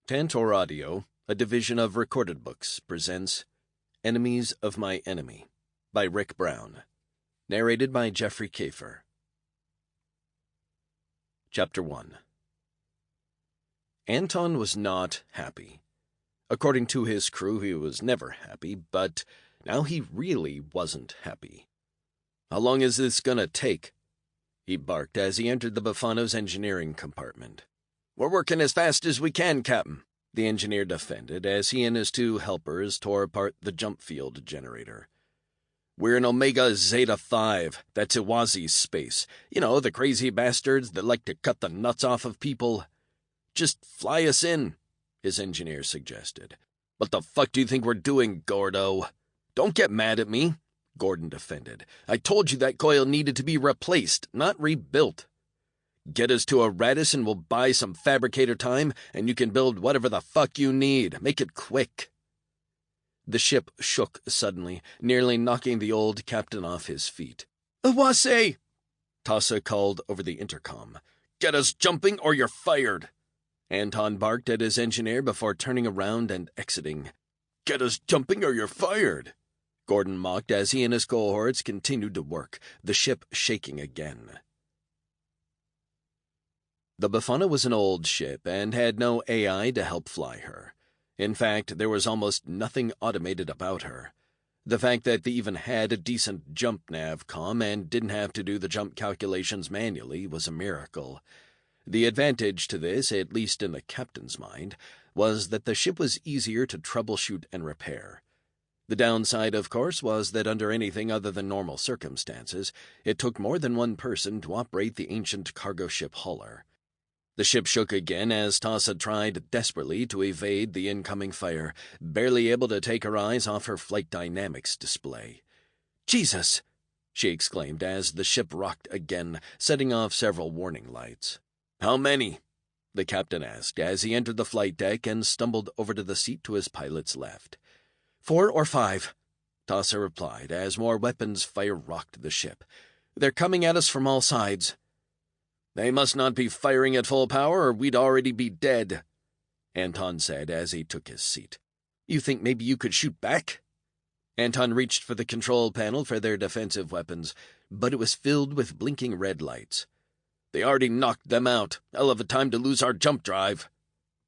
Tantor Audio, a division of Recorded Books, presents Enemies of My Enemy by Ryk Brown, narrated by Jeffrey Kafer. Chapter 1. Anton was not happy. According to his crew, he was never happy, but now he really wasn't happy. "How long is this gonna take?" he barked as he entered the Bufano's engineering compartment. "We're working as fast as we can, Captain," the engineer defended as he and his two helpers tore apart the jump field generator. "We're in Omega Zeta 5. That's Iwazi's space. You know, the crazy bastards that like to cut the nuts off of people. Just fly us in," his engineer suggested. "What the fuck do you think we're doing, Gordo?" "Don't get mad at me," Gordon defended. "I told you that coil needed to be replaced, not rebuilt. Get us to a Radis and we'll buy some fabricator time, and you can build whatever the fuck you need. Make it quick." The ship shook suddenly, nearly knocking the old captain off his feet. "Iwase!" Tassa called over the intercom. "Get us jumping or you're fired!" Anton barked at his engineer before turning around and exiting. "Get us jumping or you're fired!" Gordon mocked as he and his cohorts continued to work, the ship shaking again. The Bufano was an old ship and had no AI to help fly her. In fact, there was almost nothing automated about her. The fact that they even had a decent jump nav comm and didn't have to do the jump calculations manually was a miracle. The advantage to this, at least in the captain's mind, was that the ship was easier to troubleshoot and repair. The downside, of course, was that under anything other than normal circumstances, it took more than one person to operate the ancient cargo ship hauler. The ship shook again as Tassa tried desperately to evade the incoming fire, barely able to take her eyes off her flight dynamics display. "Jesus!" she exclaimed as the ship rocked again, setting off several warning lights. "How many?" the captain asked as he entered the flight deck and stumbled over to the seat to his pilot's left. 4 or 5, Tassa replied as more weapons fire rocked the ship. "They're coming at us from all sides." "They must not be firing at full power or we'd already be dead," Anton said as he took his seat. "You think maybe you could shoot back?" Anton reached for the control panel for their defensive weapons, but it was filled with blinking red lights. "They already knocked them out. Hell of a time to lose our jump drive."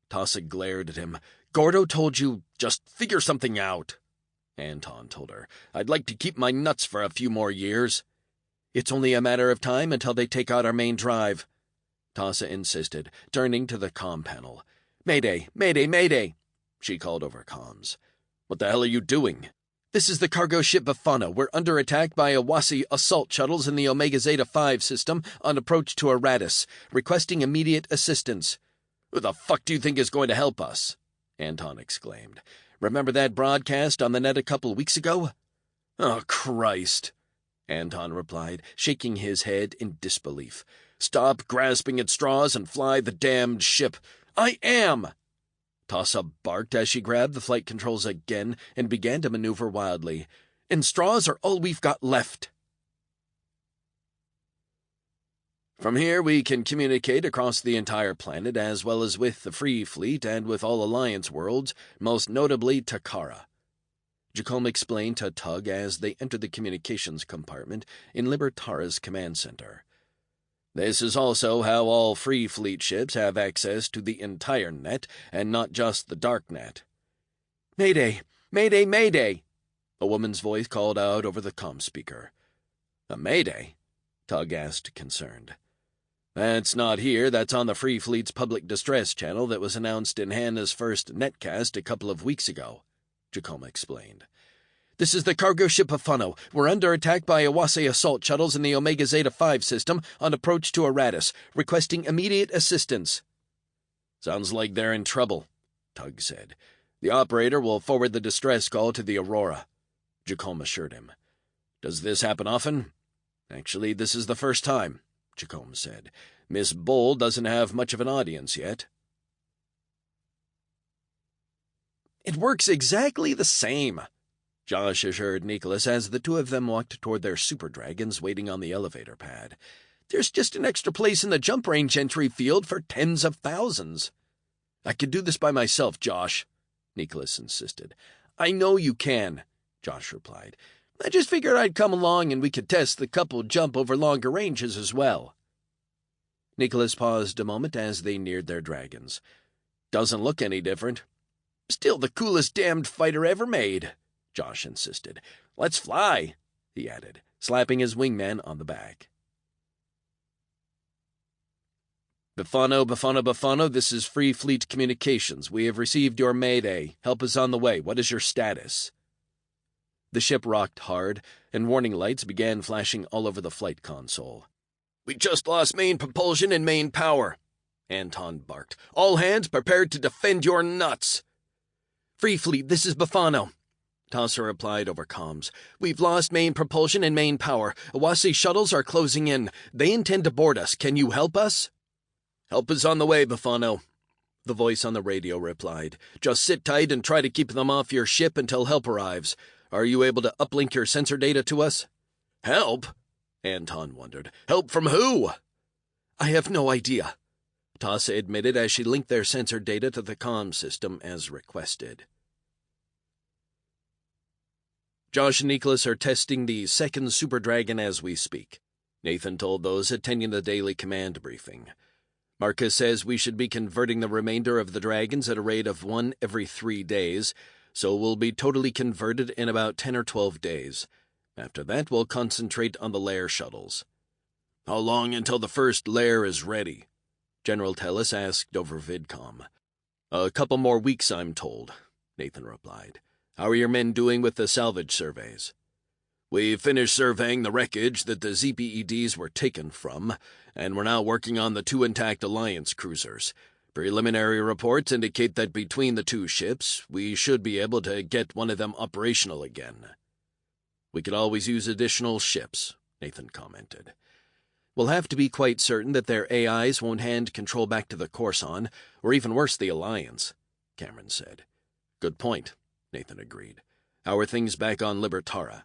Tassa glared at him. "Gordo told you, just figure something out." Anton told her, "I'd like to keep my nuts for a few more years." "It's only a matter of time until they take out our main drive," Tassa insisted, turning to the comm panel. "Mayday, mayday, mayday," she called over comms. "What the hell are you doing?" "This is the cargo ship Bufano. We're under attack by Iwase assault shuttles in the Omega Zeta 5 system on approach to a Radis, requesting immediate assistance." "Who the fuck do you think is going to help us?" Anton exclaimed. "Remember that broadcast on the net a couple weeks ago?" "Oh, Christ," Anton replied, shaking his head in disbelief. "Stop grasping at straws and fly the damned ship." "I am!" Tassa barked as she grabbed the flight controls again and began to maneuver wildly. "And straws are all we've got left." "From here we can communicate across the entire planet as well as with the Free Fleet and with all Alliance worlds, most notably Takara," Jacome explained to Tug as they entered the communications compartment in Libertara's command center. "This is also how all Free Fleet ships have access to the entire net and not just the dark net." "Mayday! Mayday! Mayday!" a woman's voice called out over the comm speaker. "A mayday?" Tug asked, concerned. "That's not here. That's on the Free Fleet's public distress channel that was announced in Hannah's first netcast a couple of weeks ago," Jacome explained. "This is the cargo ship Bufano. We're under attack by Iwase assault shuttles in the Omega Zeta 5 system on approach to a Radis, requesting immediate assistance." "Sounds like they're in trouble," Tug said. "The operator will forward the distress call to the Aurora," Jacome assured him. "Does this happen often?" "Actually, this is the first time," Jacome said. "Miss Bull doesn't have much of an audience yet." "It works exactly the same," Josh assured Nicholas as the two of them walked toward their super dragons waiting on the elevator pad. "There's just an extra place in the jump range entry field for tens of thousands." I can do this by myself, Josh, Nicholas insisted. I know you can, Josh replied. I just figured I'd come along and we could test the couple jump over longer ranges as well. Nicholas paused a moment as they neared their dragons. Doesn't look any different. Still the coolest damned fighter ever made, Josh insisted. Let's fly, he added, slapping his wingman on the back. Bufano, this is Free Fleet Communications. We have received your mayday. Help is on the way. What is your status? The ship rocked hard, and warning lights began flashing all over the flight console. We just lost main propulsion and main power, Anton barked. All hands prepared to defend your nuts. Free Fleet, this is Bufano, Tantor replied over comms. We've lost main propulsion and main power. Awase shuttles are closing in. They intend to board us. Can you help us? Help is on the way, Bufano, the voice on the radio replied. Just sit tight and try to keep them off your ship until help arrives. Are you able to uplink your sensor data to us? Help? Anton wondered. Help from who? I have no idea, Tassa admitted as she linked their sensor data to the comm system as requested. Josh and Nicholas are testing the second Super Dragon as we speak, Nathan told those attending the daily command briefing. Marcus says we should be converting the remainder of the dragons at a rate of 1 every 3 days, so we'll be totally converted in about 10 or 12 days. After that, we'll concentrate on the lair shuttles. How long until the first lair is ready? General Tellis asked over VidCom. A couple more weeks, I'm told, Nathan replied. How are your men doing with the salvage surveys? We finished surveying the wreckage that the ZPEDs were taken from, and we're now working on the 2 intact Alliance cruisers. Preliminary reports indicate that between the 2 ships, we should be able to get one of them operational again. We could always use additional ships, Nathan commented. We'll have to be quite certain that their AIs won't hand control back to the Korsan, or even worse, the Alliance, Cameron said. Good point, Nathan agreed. How are things back on Libertara?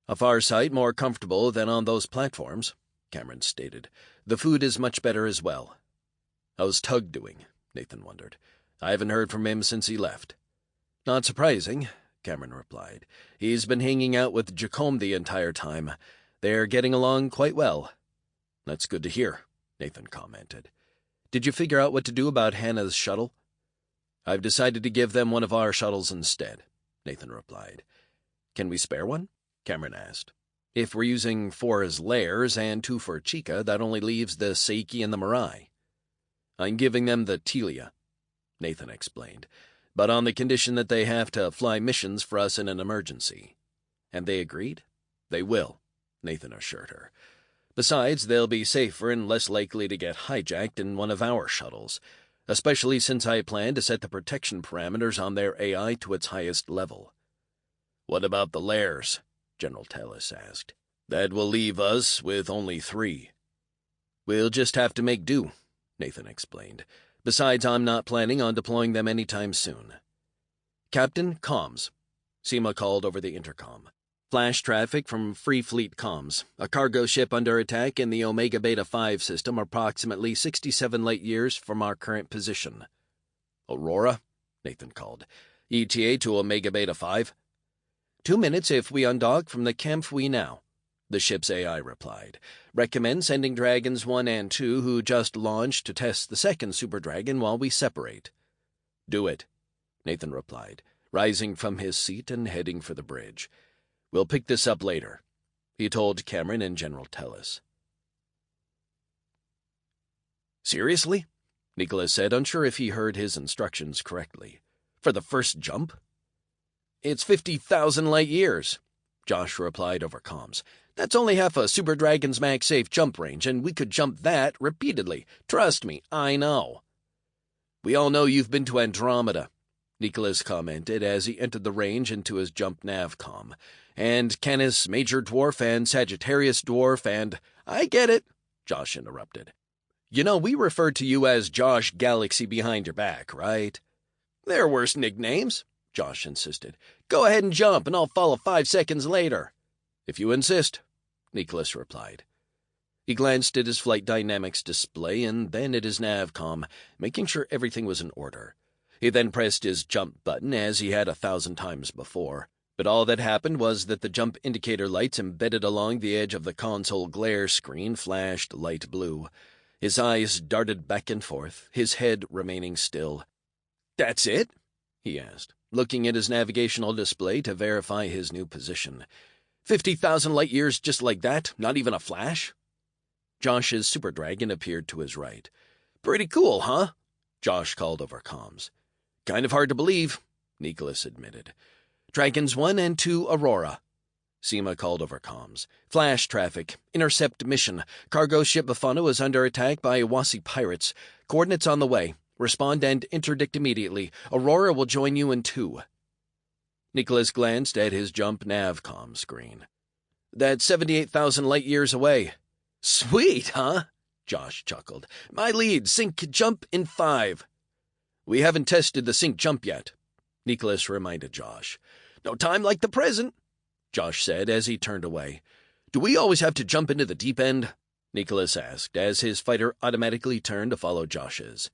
A far sight more comfortable than on those platforms, Cameron stated. The food is much better as well. How's Tug doing? Nathan wondered. I haven't heard from him since he left. Not surprising, Cameron replied. He's been hanging out with Jacome the entire time. They're getting along quite well. That's good to hear, Nathan commented. Did you figure out what to do about Hannah's shuttle? I've decided to give them one of our shuttles instead, Nathan replied. Can we spare one? Cameron asked. If we're using 4 as lairs and 2 for Chica, that only leaves the Seiki and the Mirai. I'm giving them the Telia, Nathan explained, but on the condition that they have to fly missions for us in an emergency. And they agreed? They will, Nathan assured her. Besides, they'll be safer and less likely to get hijacked in one of our shuttles, especially since I plan to set the protection parameters on their AI to its highest level. What about the lairs? General Tellis asked. That will leave us with only 3. We'll just have to make do, Nathan explained. Besides, I'm not planning on deploying them anytime soon. Captain, comms, Seema called over the intercom. Flash traffic from Free Fleet comms. A cargo ship under attack in the Omega Beta 5 system approximately 67 light-years from our current position. Aurora? Nathan called. ETA to Omega Beta 5? 2 minutes if we undock from the Kampfui now, the ship's AI replied. Recommend sending Dragons 1 and 2 who just launched to test the second Super Dragon while we separate. Do it, Nathan replied, rising from his seat and heading for the bridge. We'll pick this up later, he told Cameron and General Tellis. Seriously? Nicholas said, unsure if he heard his instructions correctly. For the first jump? It's 50,000 light-years, Josh replied over comms. That's only half a Super Dragon's max-safe jump range, and we could jump that repeatedly. Trust me, I know. We all know you've been to Andromeda, Nicholas commented as he entered the range into his jump navcom. And Canis Major Dwarf and Sagittarius Dwarf and— I get it, Josh interrupted. You know, we refer to you as Josh Galaxy behind your back, right? There are worse nicknames, Josh insisted. Go ahead and jump, and I'll follow 5 seconds later. If you insist, Nicholas replied. He glanced at his flight dynamics display and then at his navcom, making sure everything was in order. He then pressed his jump button as he had 1,000 times before. But all that happened was that the jump indicator lights embedded along the edge of the console glare screen flashed light blue. His eyes darted back and forth, his head remaining still. "That's it?" he asked, looking at his navigational display to verify his new position. 50,000 light years just like that? Not even a flash? Josh's super dragon appeared to his right. "Pretty cool, huh?" Josh called over comms. "Kind of hard to believe," Nicholas admitted. "Dragons 1 and 2 Aurora." Seema called over comms. "Flash traffic. Intercept mission. Cargo ship Bafano is under attack by Iwasi pirates. Coordinates on the way. Respond and interdict immediately. Aurora will join you in 2. Nicholas glanced at his jump navcom screen. "That's 78,000 light years away." "Sweet, huh?" Josh chuckled. "My lead, sync jump in 5. "We haven't tested the sync jump yet," Nicholas reminded Josh. "No time like the present," Josh said as he turned away. "Do we always have to jump into the deep end?" Nicholas asked as his fighter automatically turned to follow Josh's.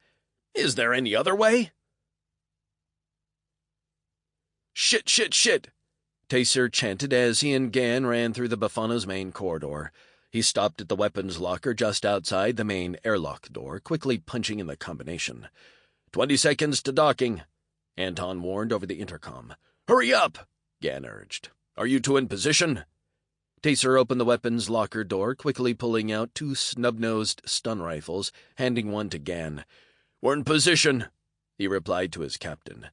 "Is there any other way?" "Shit, shit, shit," Taser chanted as he and Gan ran through the Bafano's main corridor. He stopped at the weapons locker just outside the main airlock door, quickly punching in the combination. 20 seconds to docking," Anton warned over the intercom. "Hurry up," Gan urged. "Are you two in position?" Taser opened the weapons locker door, quickly pulling out 2 snub-nosed stun rifles, handing one to Gan. "We're in position," he replied to his captain.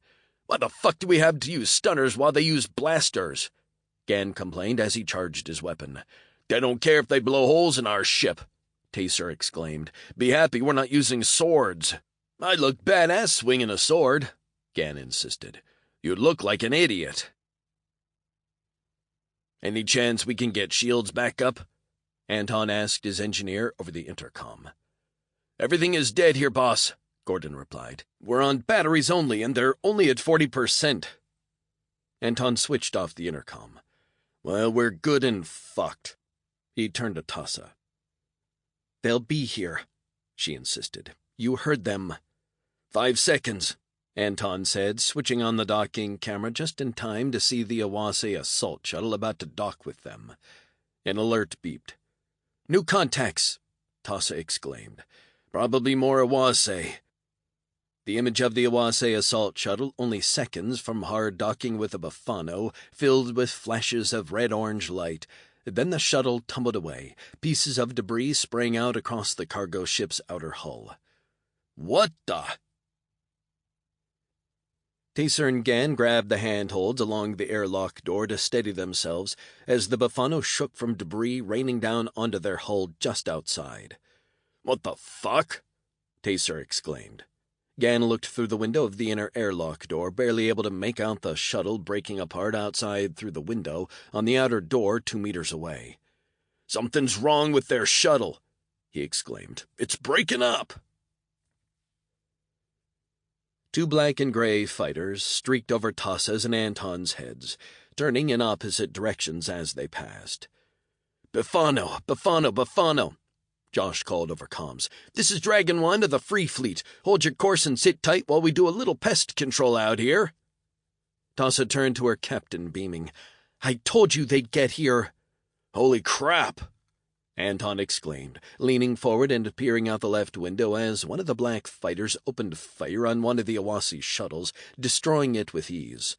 "Why the fuck do we have to use stunners while they use blasters?" Gan complained as he charged his weapon. "They don't care if they blow holes in our ship," Taser exclaimed. "Be happy we're not using swords." "I'd look badass swinging a sword," Gan insisted. "You'd look like an idiot." "Any chance we can get shields back up?" Anton asked his engineer over the intercom. "Everything is dead here, boss," Gordon replied. "We're on batteries only, and they're only at 40%. Anton switched off the intercom. "Well, we're good and fucked." He turned to Tassa. "They'll be here," she insisted. "You heard them." 5 seconds, Anton said, switching on the docking camera just in time to see the Iwase assault shuttle about to dock with them. An alert beeped. "New contacts," Tassa exclaimed. "Probably more Iwase." The image of the Iwase assault shuttle, only seconds from hard docking with a Bafano, filled with flashes of red-orange light. Then the shuttle tumbled away, pieces of debris spraying out across the cargo ship's outer hull. "What the?" Taser and Gan grabbed the handholds along the airlock door to steady themselves as the Bafano shook from debris raining down onto their hull just outside. "What the fuck?" Taser exclaimed. Gan looked through the window of the inner airlock door, barely able to make out the shuttle breaking apart outside through the window on the outer door 2 meters away. "Something's wrong with their shuttle," he exclaimed. "It's breaking up." 2 black and gray fighters streaked over Tassa's and Anton's heads, turning in opposite directions as they passed. "Bafano, Bafano, Bafano," Josh called over comms. "This is Dragon 1 to the Free Fleet. Hold your course and sit tight while we do a little pest control out here." Tassa turned to her captain, beaming. "I told you they'd get here." "Holy crap!" Anton exclaimed, leaning forward and peering out the left window as one of the black fighters opened fire on one of the Iwase shuttles, destroying it with ease.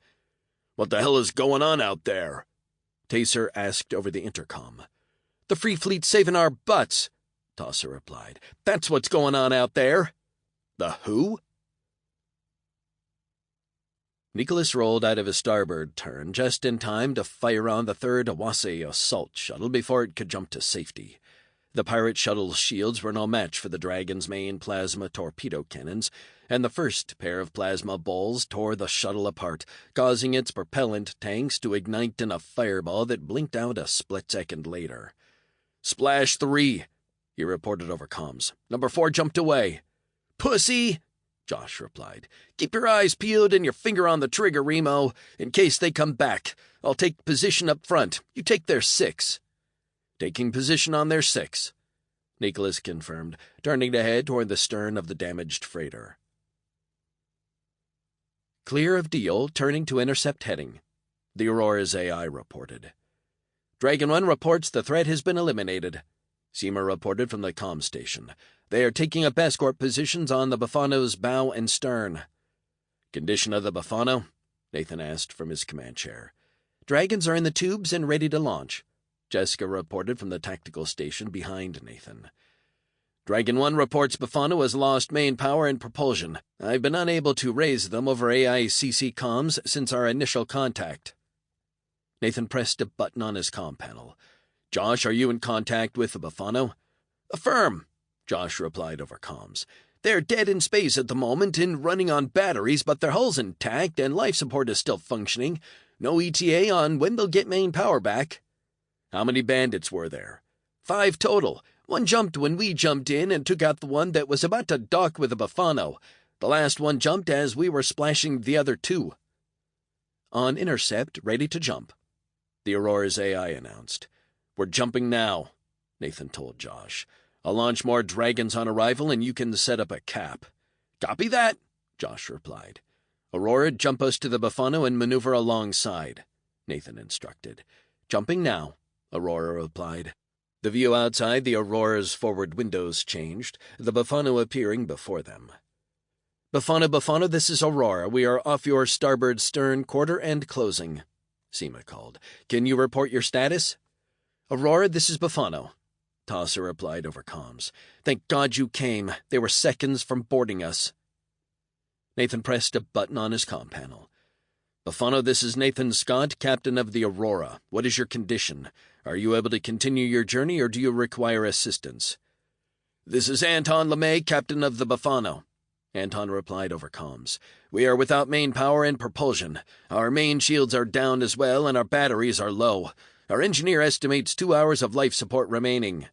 "What the hell is going on out there?" Taser asked over the intercom. "The Free Fleet's saving our butts," Tassa replied. "That's what's going on out there." "The who?" Nicholas rolled out of his starboard turn just in time to fire on the 3rd Iwase assault shuttle before it could jump to safety. The pirate shuttle's shields were no match for the Dragon's main plasma torpedo cannons, and the first pair of plasma balls tore the shuttle apart, causing its propellant tanks to ignite in a fireball that blinked out a split second later. "Splash 3, he reported over comms. "Number 4 jumped away." "Pussy," Josh replied. "Keep your eyes peeled and your finger on the trigger, Remo, in case they come back. I'll take position up front. You take their 6. "Taking position on their 6. Nicholas confirmed, turning to head toward the stern of the damaged freighter. Clear of deal, turning to intercept heading. The Aurora's AI reported. Dragon 1 reports the threat has been eliminated. Seema reported from the comm station. They are taking up escort positions on the Bufano's bow and stern. Condition of the Bufano? Nathan asked from his command chair. Dragons are in the tubes and ready to launch, Jessica reported from the tactical station behind Nathan. Dragon 1 reports Bufano has lost main power and propulsion. I've been unable to raise them over AICC comms since our initial contact. Nathan pressed a button on his comm panel. Josh, are you in contact with the Bufano? Affirm, Josh replied over comms. They're dead in space at the moment and running on batteries, but their hull's intact and life support is still functioning. No ETA on when they'll get main power back. How many bandits were there? 5 total. One jumped when we jumped in and took out the one that was about to dock with the Bufano. The last one jumped as we were splashing the other 2. On intercept, ready to jump, the Aurora's AI announced. We're jumping now, Nathan told Josh. I'll launch more dragons on arrival and you can set up a cap. Copy that, Josh replied. Aurora, jump us to the Bufano and maneuver alongside, Nathan instructed. Jumping now, Aurora replied. The view outside the Aurora's forward windows changed, the Bufano appearing before them. Bufano, this is Aurora. We are off your starboard stern quarter and closing, Seema called. Can you report your status? Aurora, this is Bufano, Tassa replied over comms. Thank God you came. They were seconds from boarding us. Nathan pressed a button on his comm panel. Bufano, this is Nathan Scott, captain of the Aurora. What is your condition? Are you able to continue your journey, or do you require assistance? This is Anton LeMay, captain of the Bufano, Anton replied over comms. We are without main power and propulsion. Our main shields are down as well, and our batteries are low. Our engineer estimates 2 hours of life support remaining.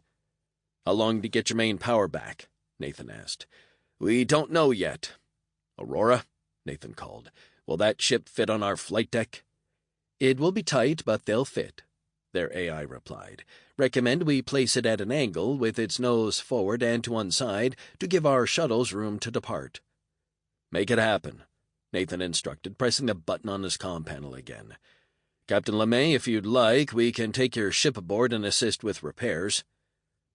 How long to get your main power back? Nathan asked. We don't know yet. Aurora? Nathan called. Will that ship fit on our flight deck? It will be tight, but they'll fit, their AI replied. Recommend we place it at an angle with its nose forward and to one side to give our shuttles room to depart. Make it happen, Nathan instructed, pressing the button on his comm panel again. Captain LeMay, if you'd like, we can take your ship aboard and assist with repairs.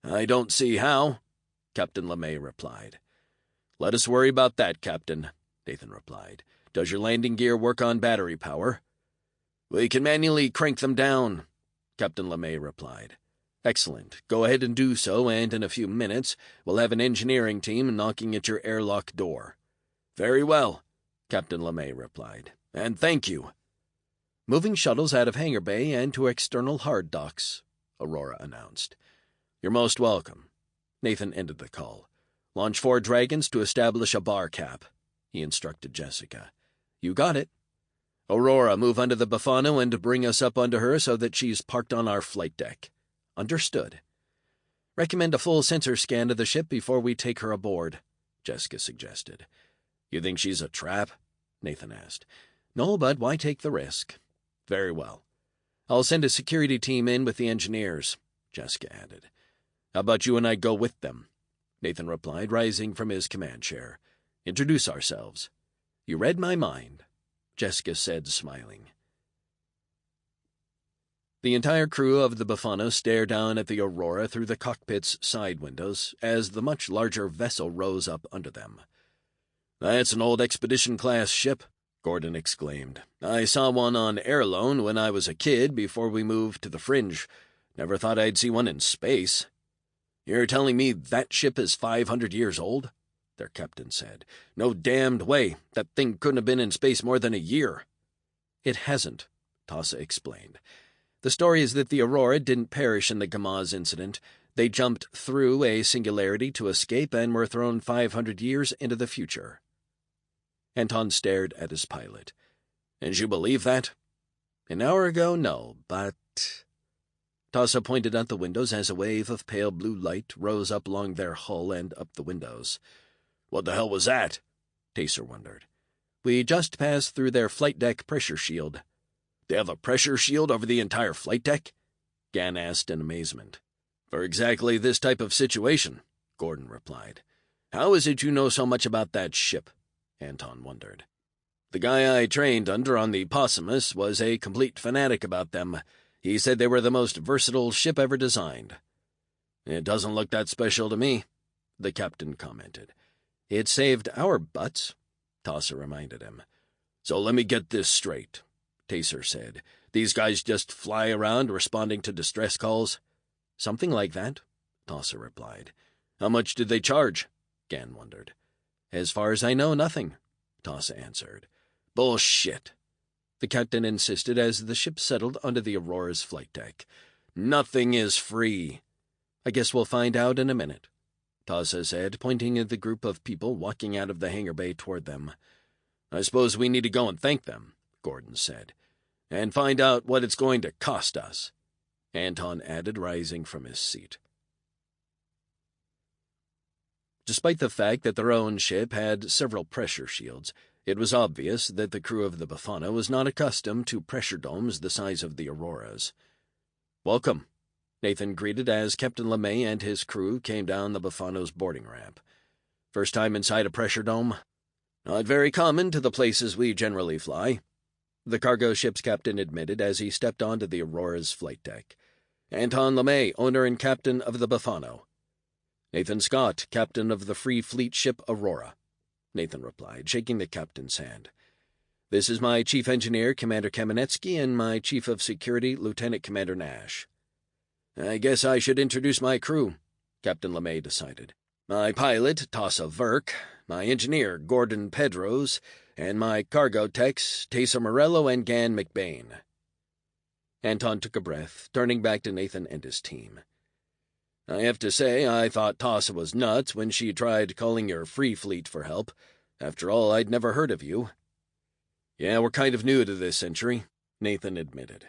I don't see how, Captain LeMay replied. Let us worry about that, Captain, Nathan replied. Does your landing gear work on battery power? We can manually crank them down, Captain LeMay replied. Excellent. Go ahead and do so, and in a few minutes we'll have an engineering team knocking at your airlock door. Very well, Captain LeMay replied. And thank you. Moving shuttles out of hangar bay and to external hard docks, Aurora announced. You're most welcome. Nathan ended the call. Launch 4 dragons to establish a bar cap, he instructed Jessica. You got it. Aurora, move under the Bufano and bring us up under her so that she's parked on our flight deck. Understood. Recommend a full sensor scan of the ship before we take her aboard, Jessica suggested. You think she's a trap? Nathan asked. No, but why take the risk? Very well. I'll send a security team in with the engineers, Jessica added. How about you and I go with them? Nathan replied, rising from his command chair. Introduce ourselves. You read my mind, Jessica said, smiling. The entire crew of the Bufano stared down at the Aurora through the cockpit's side windows as the much larger vessel rose up under them. That's an old expedition-class ship, Gordon exclaimed. I saw one on air loan when I was a kid before we moved to the Fringe. Never thought I'd see one in space. You're telling me that ship is 500 years old? Their captain said. No damned way. That thing couldn't have been in space more than a year. It hasn't, Tassa explained. The story is that the Aurora didn't perish in the Gamaz incident. They jumped through a singularity to escape and were thrown 500 years into the future. Anton stared at his pilot. And you believe that? An hour ago, no, but... Tassa pointed out the windows as a wave of pale blue light rose up along their hull and up the windows. What the hell was that? Taser wondered. We just passed through their flight deck pressure shield. They have a pressure shield over the entire flight deck? Gann asked in amazement. For exactly this type of situation, Gordon replied. How is it you know so much about that ship? Anton wondered. The guy I trained under on the Possumus was a complete fanatic about them. He said they were the most versatile ship ever designed. It doesn't look that special to me, the captain commented. It saved our butts, Tassa reminded him. So let me get this straight, Taser said. These guys just fly around responding to distress calls? Something like that, Tassa replied. How much did they charge? Gan wondered. As far as I know, nothing, Tassa answered. Bullshit, the captain insisted as the ship settled onto the Aurora's flight deck. Nothing is free. I guess we'll find out in a minute, Tassa said, pointing at the group of people walking out of the hangar bay toward them. I suppose we need to go and thank them, Gordon said, and find out what it's going to cost us, Anton added, rising from his seat. Despite the fact that their own ship had several pressure shields, it was obvious that the crew of the Befana was not accustomed to pressure domes the size of the Aurora's. Welcome, Nathan greeted as Captain LeMay and his crew came down the Befano's boarding ramp. First time inside a pressure dome? Not very common to the places we generally fly, the cargo ship's captain admitted as he stepped onto the Aurora's flight deck. Anton LeMay, owner and captain of the Befano. Nathan Scott, captain of the Free Fleet ship Aurora, Nathan replied, shaking the captain's hand. This is my chief engineer, Commander Kamenetsky, and my chief of security, Lieutenant Commander Nash. I guess I should introduce my crew, Captain LeMay decided. My pilot, Tassa Verk, my engineer, Gordon Pedros, and my cargo techs, Tessa Morello and Gan McBain. Anton took a breath, turning back to Nathan and his team. I have to say, I thought Tassa was nuts when she tried calling your Free Fleet for help. After all, I'd never heard of you. Yeah, we're kind of new to this century, Nathan admitted.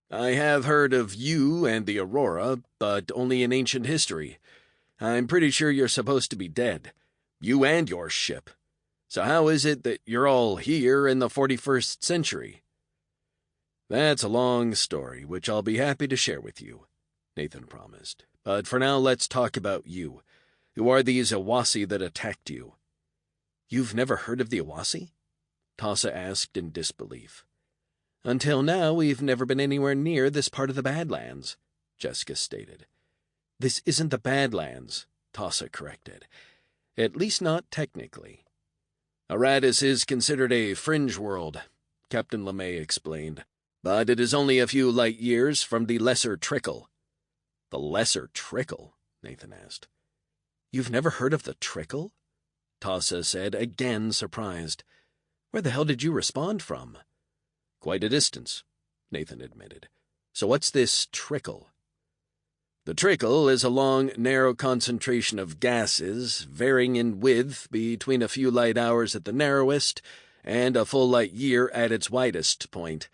I have heard of you and the Aurora, but only in ancient history. I'm pretty sure you're supposed to be dead. You and your ship. So how is it that you're all here in the 41st century? That's a long story, which I'll be happy to share with you, Nathan promised. But for now, let's talk about you. Who are these Awasi that attacked you? You've never heard of the Awasi? Tassa asked in disbelief. Until now, we've never been anywhere near this part of the Badlands, Jessica stated. This isn't the Badlands, Tassa corrected. At least not technically. Aratus is considered a fringe world, Captain LeMay explained. But it is only a few light years from the Lesser Trickle. The Lesser Trickle? Nathan asked. You've never heard of the Trickle? Tassa said, again surprised. Where the hell did you respond from? Quite a distance, Nathan admitted. So what's this Trickle? The Trickle is a long, narrow concentration of gases, varying in width between a few light hours at the narrowest and a full light year at its widest point.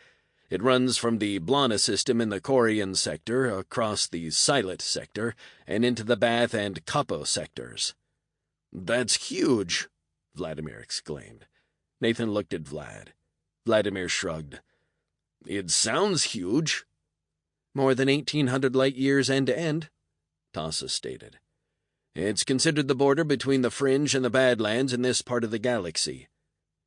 It runs from the Blana system in the Corian sector, across the Silet sector, and into the Bath and Capo sectors. That's huge, Vladimir exclaimed. Nathan looked at Vlad. Vladimir shrugged. It sounds huge. More than 1,800 light-years end-to-end, Tassa stated. It's considered the border between the Fringe and the Badlands in this part of the galaxy,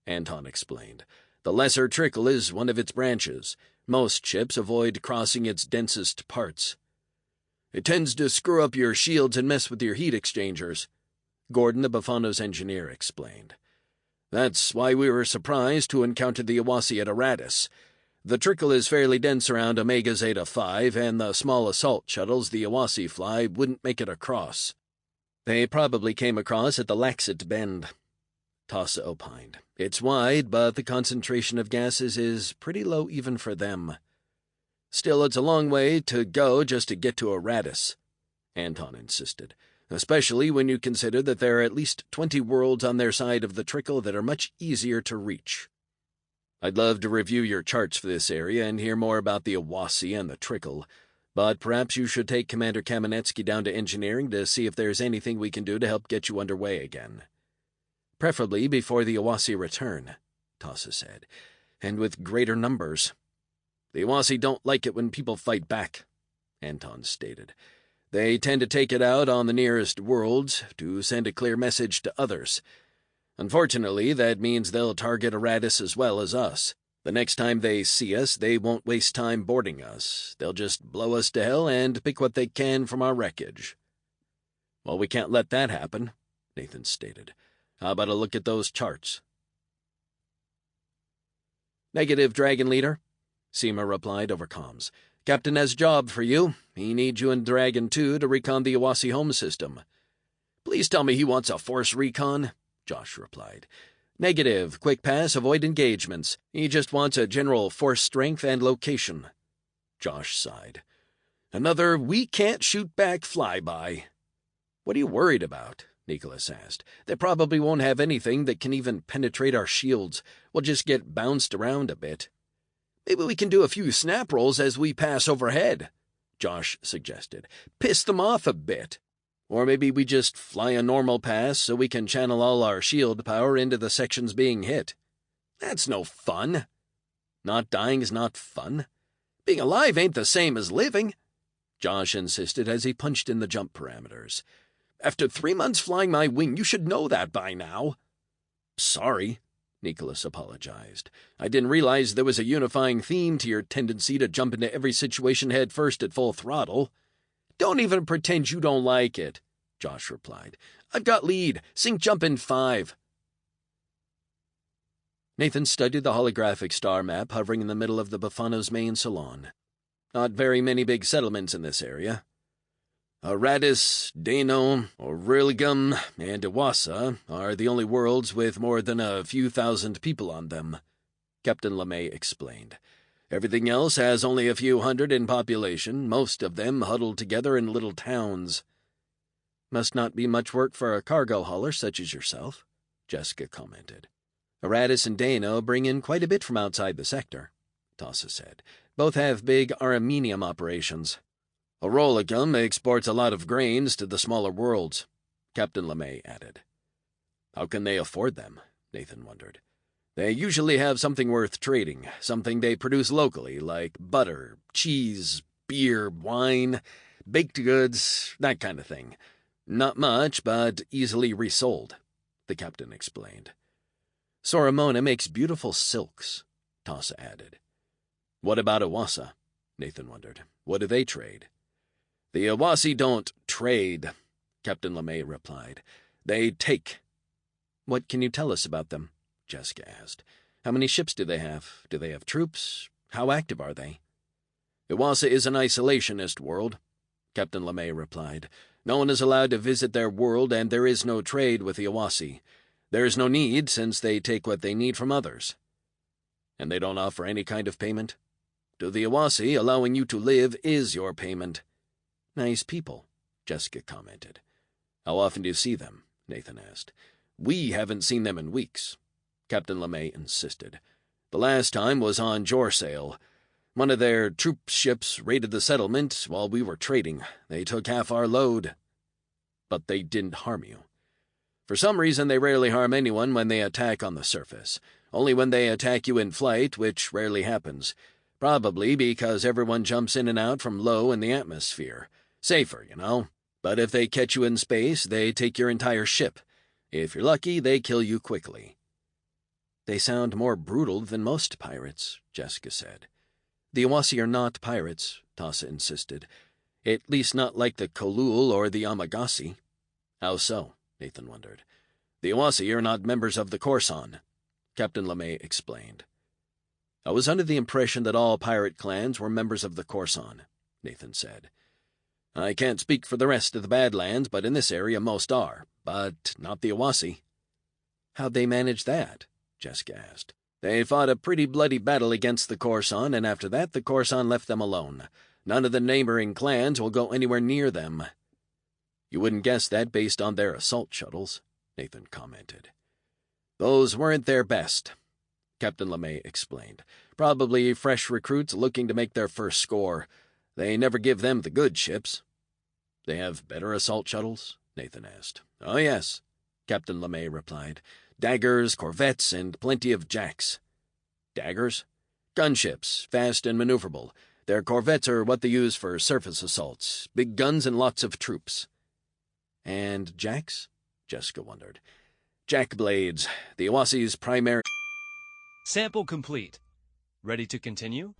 Anton explained. The Lesser Trickle is one of its branches. Most ships avoid crossing its densest parts. It tends to screw up your shields and mess with your heat exchangers, Gordon, the Befano's engineer, explained. That's why we were surprised to encounter the Awasi at Aratus. The Trickle is fairly dense around Omega Zeta 5, and the small assault shuttles the Awasi fly wouldn't make it across. They probably came across at the Laxit Bend, Tassa opined. It's wide, but the concentration of gases is pretty low even for them. Still, it's a long way to go just to get to Aratus, Anton insisted, especially when you consider that there are at least 20 worlds on their side of the Trickle that are much easier to reach. I'd love to review your charts for this area and hear more about the Awasi and the Trickle, but perhaps you should take Commander Kamenetsky down to engineering to see if there's anything we can do to help get you underway again. Preferably before the Awasi return, Tassa said, and with greater numbers. The Awasi don't like it when people fight back, Anton stated. They tend to take it out on the nearest worlds to send a clear message to others. Unfortunately, that means they'll target Aratus as well as us. The next time they see us, they won't waste time boarding us. They'll just blow us to hell and pick what they can from our wreckage." "Well, we can't let that happen," Nathan stated. "How about a look at those charts?" "Negative, Dragon Leader," Seema replied over comms. "Captain has a job for you. He needs you and Dragon 2 to recon the Iwasi home system." "Please tell me he wants a force recon," Josh replied. "Negative, quick pass, avoid engagements. He just wants a general force strength and location." Josh sighed. "Another we can't shoot back flyby." "What are you worried about?" Nicholas asked. "They probably won't have anything that can even penetrate our shields. We'll just get bounced around a bit." "Maybe we can do a few snap rolls as we pass overhead," Josh suggested. "Piss them off a bit. Or maybe we just fly a normal pass so we can channel all our shield power into the sections being hit." "That's no fun." "Not dying is not fun. Being alive ain't the same as living," Josh insisted as he punched in the jump parameters. "After 3 months flying my wing, you should know that by now." "Sorry," Nicholas apologized. "I didn't realize there was a unifying theme to your tendency to jump into every situation head first at full throttle." "Don't even pretend you don't like it," Josh replied. "I've got lead. Sync jump in 5. Nathan studied the holographic star map hovering in the middle of the Bufano's main salon. Not very many big settlements in this area. Aratus, Dano, Aurelium, and Iwasa are the only worlds with more than a few thousand people on them, Captain LeMay explained. Everything else has only a few hundred in population, most of them huddled together in little towns. "Must not be much work for a cargo hauler such as yourself," Jessica commented. "Aratus and Dano bring in quite a bit from outside the sector," Tassa said. "Both have big aramenium operations. Aurelium exports a lot of grains to the smaller worlds," Captain LeMay added. "How can they afford them?" Nathan wondered. "They usually have something worth trading, something they produce locally, like butter, cheese, beer, wine, baked goods, that kind of thing. Not much, but easily resold," the captain explained. "Soramona makes beautiful silks," Tassa added. "What about Iwasa?" Nathan wondered. "What do they trade?" "The Iwasi don't trade," Captain LeMay replied. "They take." "What can you tell us about them?" Jessica asked. "How many ships do they have? Do they have troops? How active are they?" "Iwasa is an isolationist world," Captain LeMay replied. "No one is allowed to visit their world, and there is no trade with the Iwasi. There is no need, since they take what they need from others." "And they don't offer any kind of payment?" "To the Iwasi, allowing you to live is your payment." "Nice people," Jessica commented. "How often do you see them?" Nathan asked. "We haven't seen them in weeks," Captain LeMay insisted. "The last time was on Jorsail. One of their troop ships raided the settlement while we were trading. They took half our load." "But they didn't harm you?" "For some reason they rarely harm anyone when they attack on the surface. Only when they attack you in flight, which rarely happens. Probably because everyone jumps in and out from low in the atmosphere. Safer, you know. But if they catch you in space, they take your entire ship. If you're lucky, they kill you quickly." "They sound more brutal than most pirates," Jessica said. "The Iwasi are not pirates," Tassa insisted. "At least not like the Kolul or the Amagasi." "How so?" Nathan wondered. "The Iwasi are not members of the Korsan," Captain LeMay explained. "I was under the impression that all pirate clans were members of the Korsan," Nathan said. "I can't speak for the rest of the Badlands, but in this area most are, but not the Iwasi." "How'd they manage that?" Jessica asked. "They fought a pretty bloody battle against the Korsan, and after that the Korsan left them alone. None of the neighboring clans will go anywhere near them." "You wouldn't guess that based on their assault shuttles," Nathan commented. "Those weren't their best," Captain LeMay explained. "Probably fresh recruits looking to make their first score. They never give them the good ships." "They have better assault shuttles?" Nathan asked. "Oh, yes," Captain LeMay replied. "Daggers, corvettes, and plenty of jacks." "Daggers?" "Gunships, fast and maneuverable. Their corvettes are what they use for surface assaults, big guns and lots of troops. And jacks? Jessica wondered. Jack blades, the Awasi's primary... Sample complete. Ready to continue?